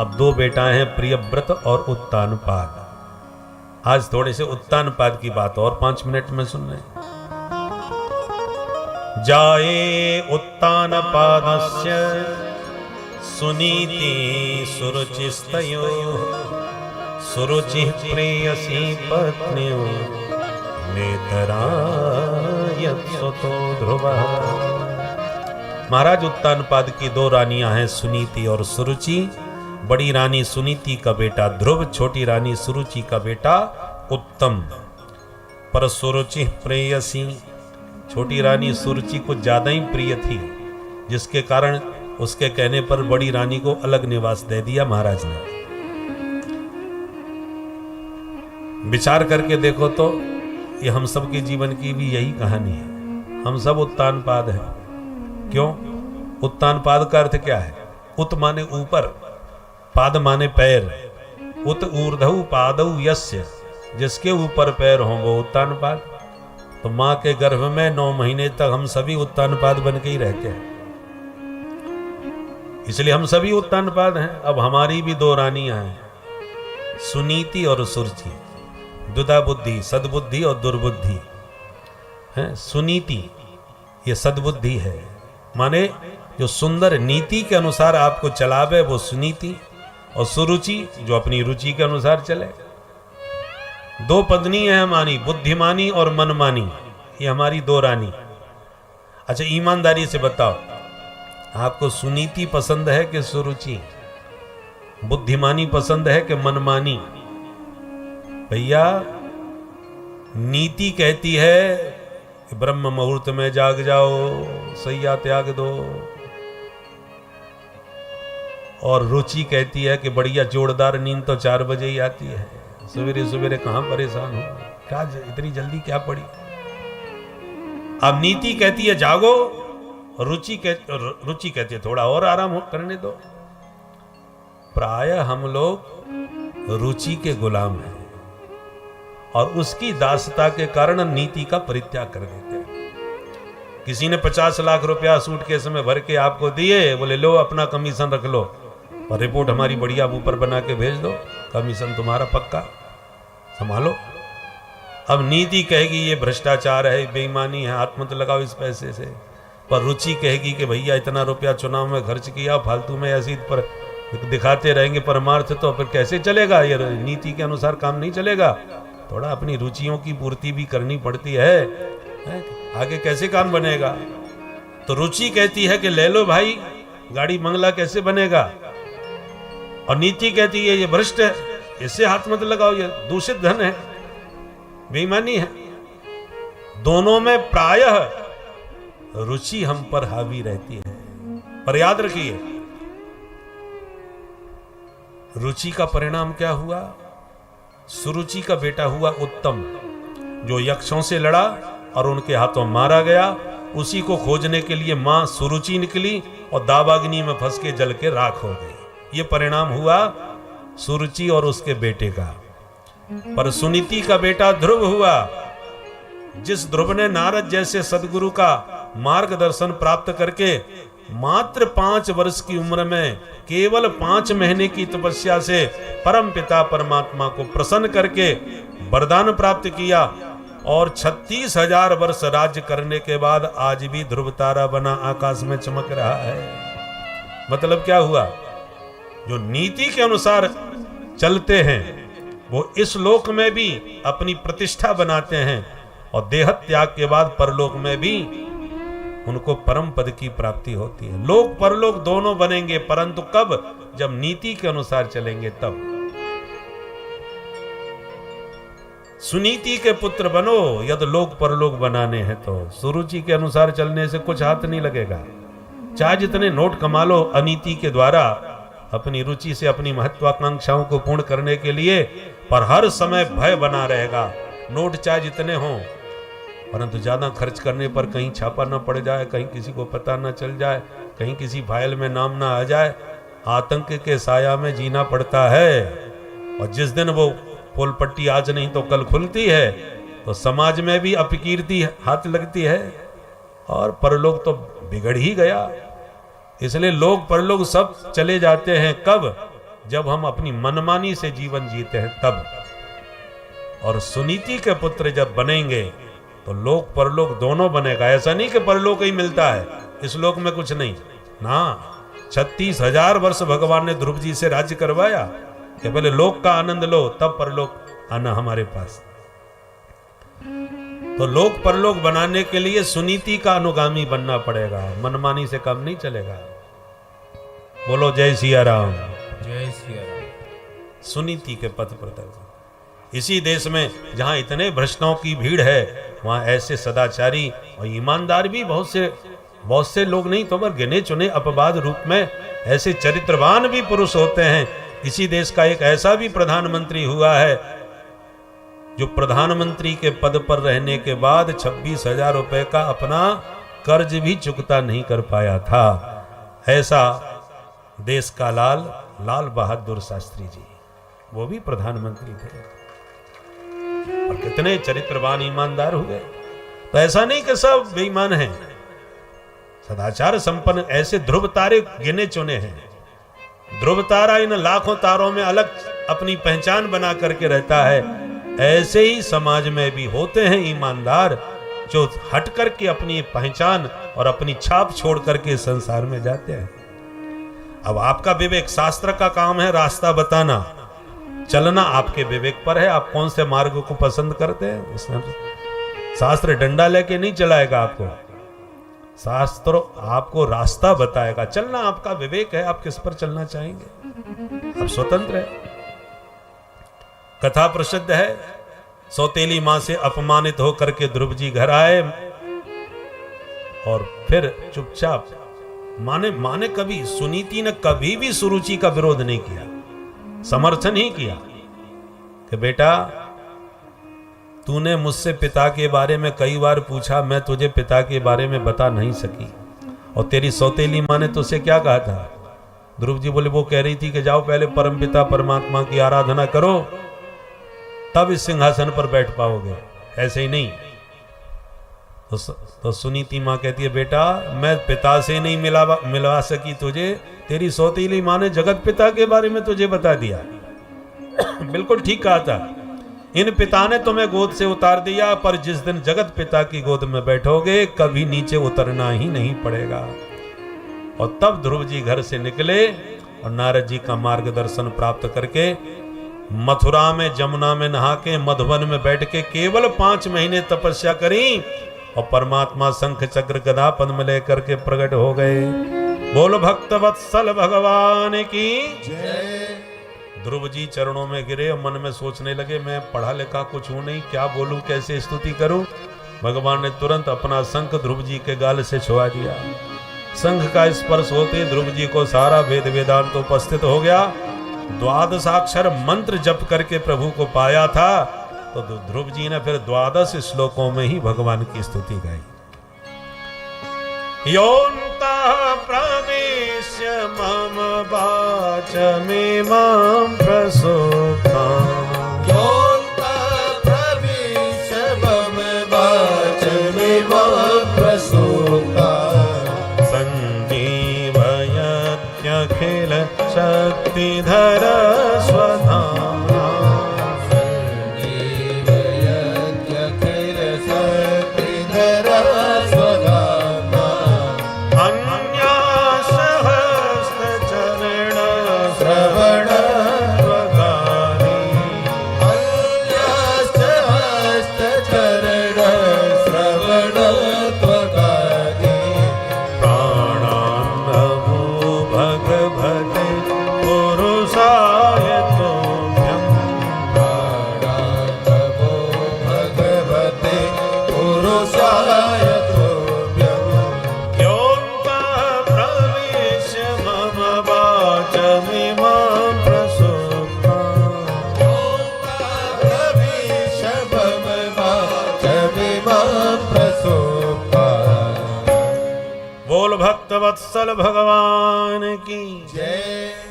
अब दो बेटाएं हैं, प्रियव्रत और उत्तानपाद। आज थोड़े से उत्तानपाद की बात और 5 मिनट में सुन रहे हैं। जाए उत्तानपादस्य सुनीति सुरुचिस्तयो सुरुचि प्रेयसी पत्न्यो नेतरायत्सुतो ध्रुवः। महाराज उत्तानपाद की 2 रानियां हैं, सुनीति और सुरुचि। बड़ी रानी सुनीति का बेटा ध्रुव, छोटी रानी सुरुचि का बेटा उत्तम। पर सुरुचि प्रेयसी, छोटी रानी सुरुचि को ज्यादा ही प्रिय थी, जिसके कारण उसके कहने पर बड़ी रानी को अलग निवास दे दिया महाराज ने। विचार करके देखो तो ये हम सब के जीवन की भी यही कहानी है। हम सब उत्तानपाद हैं। क्यों? उत्तानपाद का अर्थ क्या है? उत माने ऊपर, पाद माने पैर। उत ऊर्ध्व पादौ यस्य, जिसके ऊपर पैर हों वो उत्तानपाद। तो मां के गर्भ में 9 महीने तक हम सभी उत्तानपाद बन के ही रहते हैं, इसलिए हम सभी उत्तानपाद हैं। अब हमारी भी 2 रानियां हैं, सुनीति और सुरुचि। दुधा बुद्धि, सद्बुद्धि और दुर्बुद्धि है। सुनीति ये सद्बुद्धि है, माने जो सुंदर नीति के अनुसार आपको चलावे वो सुनीति, और सुरुचि जो अपनी रुचि के अनुसार चले। 2 पत्नी है हमारी, बुद्धिमानी और मनमानी। ये हमारी 2 रानी। अच्छा ईमानदारी से बताओ, आपको सुनीति पसंद है कि सुरुचि? बुद्धिमानी पसंद है कि मनमानी? भैया नीति कहती है कि ब्रह्म मुहूर्त में जाग जाओ, सैया त्याग दो, और रुचि कहती है कि बढ़िया जोरदार नींद तो 4 बजे ही आती है। सवेरे सवेरे कहां परेशान हो, क्या इतनी जल्दी क्या पड़ी? अब नीति कहती है जागो, रुचि कहती है थोड़ा और आराम करने दो। प्राय हम लोग रुचि के गुलाम हैं और उसकी दासता के कारण नीति का परित्याग कर देते हैं। किसी ने 50 लाख रुपया सूटकेस में भर के आपको दिए, बोले लो अपना कमीशन रख लो और रिपोर्ट हमारी बढ़िया ऊपर बना के भेज दो, कमीशन तुम्हारा पक्का, संभालो। अब नीति कहेगी ये भ्रष्टाचार है, बेईमानी है, हाथ मत लगाओ इस पैसे से। पर रुचि कहेगी कि भैया इतना रुपया चुनाव में खर्च किया, फालतू में ऐसी पर दिखाते रहेंगे परमार्थ, तो फिर कैसे चलेगा? ये नीति के अनुसार काम नहीं चलेगा। थोड़ा अपनी रुचियों की पूर्ति भी करनी पड़ती है, आगे कैसे काम बनेगा? तो रुचि कहती है कि ले लो भाई, गाड़ी बंगला कैसे बनेगा? और नीति कहती है ये भ्रष्ट है, इससे हाथ मत लगाओ, ये दूषित धन है, बेईमानी है। दोनों में प्रायः रुचि हम पर हावी रहती है। पर याद रखिए, रुचि का परिणाम क्या हुआ? सुरुचि का बेटा हुआ उत्तम, जो यक्षों से लड़ा और उनके हाथों मारा गया। उसी को खोजने के लिए मां सुरुचि निकली और दावाग्नि में फंस के जल के राख हो गई। ये परिणाम हुआ सुरुचि और उसके बेटे का। पर सुनीति का बेटा ध्रुव हुआ, जिस ध्रुव ने नारद जैसे सदगुरु का मार्गदर्शन प्राप्त करके मात्र 5 वर्ष की उम्र में केवल 5 महीने की तपस्या से परम पिता परमात्मा को प्रसन्न करके वरदान प्राप्त किया, और 36,000 वर्ष राज्य करने के बाद आज भी ध्रुव तारा बना आकाश में चमक रहा है। मतलब क्या हुआ? जो नीति के अनुसार चलते हैं वो इस लोक में भी अपनी प्रतिष्ठा बनाते हैं, और देह त्याग के बाद परलोक में भी उनको परम पद की प्राप्ति होती है। लोक परलोक दोनों बनेंगे, परंतु कब? जब नीति के अनुसार चलेंगे तब। सुनीति के पुत्र बनो यदि लोक परलोक बनाने हैं तो। सुरुचि के अनुसार चलने से कुछ हाथ नहीं लगेगा। चाहे जितने नोट कमा लो अनीति के द्वारा, अपनी रुचि से अपनी महत्वाकांक्षाओं को पूर्ण करने के लिए, पर हर समय भय बना रहेगा। नोट चाहे जितने हों, परंतु ज्यादा खर्च करने पर कहीं छापा ना पड़ जाए, कहीं किसी को पता ना चल जाए, कहीं किसी फाइल में नाम ना आ जाए। आतंक के साया में जीना पड़ता है, और जिस दिन वो पोल पट्टी आज नहीं तो कल खुलती है, तो समाज में भी अपकीर्ति हाथ लगती है, और परलोक तो बिगड़ ही गया। इसलिए लोग परलोक सब चले जाते हैं कब? जब हम अपनी मनमानी से जीवन जीते हैं तब। और सुनीति के पुत्र जब बनेंगे तो लोक परलोक दोनों बनेगा। ऐसा नहीं कि परलोक ही मिलता है, इस लोक में कुछ नहीं ना। 36,000 वर्ष भगवान ने ध्रुव जी से राज्य करवाया कि पहले लोक का आनंद लो तब परलोक आना हमारे पास। तो लोक परलोक बनाने के लिए सुनीति का अनुगामी बनना पड़ेगा, मनमानी से काम नहीं चलेगा। बोलो जय सिया राम। जय सिया राम। सुनीति के पथ पर। इसी देश में जहां इतने भ्रष्टों की भीड़ है वहां ऐसे सदाचारी और ईमानदार भी बहुत से लोग नहीं तो पर गिने चुने अपवाद रूप में ऐसे चरित्रवान भी पुरुष होते हैं। इसी देश का एक ऐसा भी प्रधानमंत्री हुआ है जो प्रधानमंत्री के पद पर रहने के बाद 26,000 रुपए का अपना कर्ज भी चुकता नहीं कर पाया था। ऐसा देश का लाल बहादुर शास्त्री जी, वो भी प्रधानमंत्री थे और कितने चरित्रवान ईमानदार हुए। तो ऐसा नहीं कि सब बेईमान हैं, सदाचार संपन्न ऐसे ध्रुव तारे गिने चुने हैं। ध्रुव तारा इन लाखों तारों में अलग अपनी पहचान बना करके रहता है। ऐसे ही समाज में भी होते हैं ईमानदार जो हट करके अपनी पहचान और अपनी छाप छोड़ करके संसार में जाते हैं। अब आपका विवेक, शास्त्र का काम है रास्ता बताना, चलना आपके विवेक पर है। आप कौन से मार्ग को पसंद करते हैं उसमें शास्त्र डंडा लेके नहीं चलाएगा आपको, शास्त्र आपको रास्ता बताएगा। चलना आपका विवेक है, आप किस पर चलना चाहेंगे, आप स्वतंत्र है। कथा प्रसिद्ध है, सौतेली मां से अपमानित होकर के ध्रुव जी घर आए और फिर चुपचाप माने कभी सुनीति ने कभी भी सुरुचि का विरोध नहीं किया, समर्थन ही किया कि बेटा तूने मुझसे पिता के बारे में कई बार पूछा, मैं तुझे पिता के बारे में बता नहीं सकी। और तेरी सौतेली मां ने तुझसे क्या कहा था? ध्रुव जी बोले, वो कह रही थी कि जाओ पहले परमपिता परमात्मा की आराधना करो तब इस सिंहासन पर बैठ पाओगे, ऐसे ही नहीं। तो सुनीति मां कहती है, बेटा मैं पिता से नहीं मिलवा सकी तुझे, तेरी सौतेली मां ने जगत पिता के बारे में तुझे बता दिया। बिल्कुल ठीक कहा था, इन पिता ने तुम्हें गोद से उतार दिया, पर जिस दिन जगत पिता की गोद में बैठोगे कभी नीचे उतरना ही नहीं पड़ेगा। और तब ध्रुव जी घर से निकले और नारद जी का मार्गदर्शन प्राप्त करके मथुरा में जमुना में नहा के मधुबन में बैठ के केवल 5 महीने तपस्या करी और परमात्मा शंख चक्र गदा पद्म लेकर के प्रकट हो गए। बोल भक्त वत्सल भगवान की जय। ध्रुव जी चरणों में गिरे और मन में सोचने लगे, मैं पढ़ा लिखा कुछ हूं नहीं, क्या बोलूं, कैसे स्तुति करूं। भगवान ने तुरंत अपना शंख ध्रुव जी के गाल से छुआ दिया। शंख का स्पर्श होते ध्रुव जी को सारा वेद वेदांत उपस्थित हो गया। 12 मंत्र जप करके प्रभु को पाया था। तो ध्रुव जी ने फिर 12 श्लोकों में ही भगवान की स्तुति गाई। योऽन्तः प्रविश्य मम वाचमिमां प्रसुप्ताम्, योऽन्तः प्रविश्य मम वाचमिमां प्रसुप्ताम्, सञ्जीवयत्यखिल शक्तिधर स्वधाम्ना, सञ्जीवयत्यखिल शक्तिधर स्वधाम्ना, अन्यासहस्रचरण श्रवण त्वगादि, अन्यासहस्रचरण श्रवण त्वगादि, प्राणान्नमो भगवते पुरुषाय तुभ्यं, प्राणान्नमो भगवते पुरुषाय तुभ्यं, योऽन्तः प्रविश्य मम वाचमिमां प्रसुप्ताम्, प्रविश्य मम वाचमिमां प्रसुप्ताम्। बोल भक्त वत्सल भगवान की जय।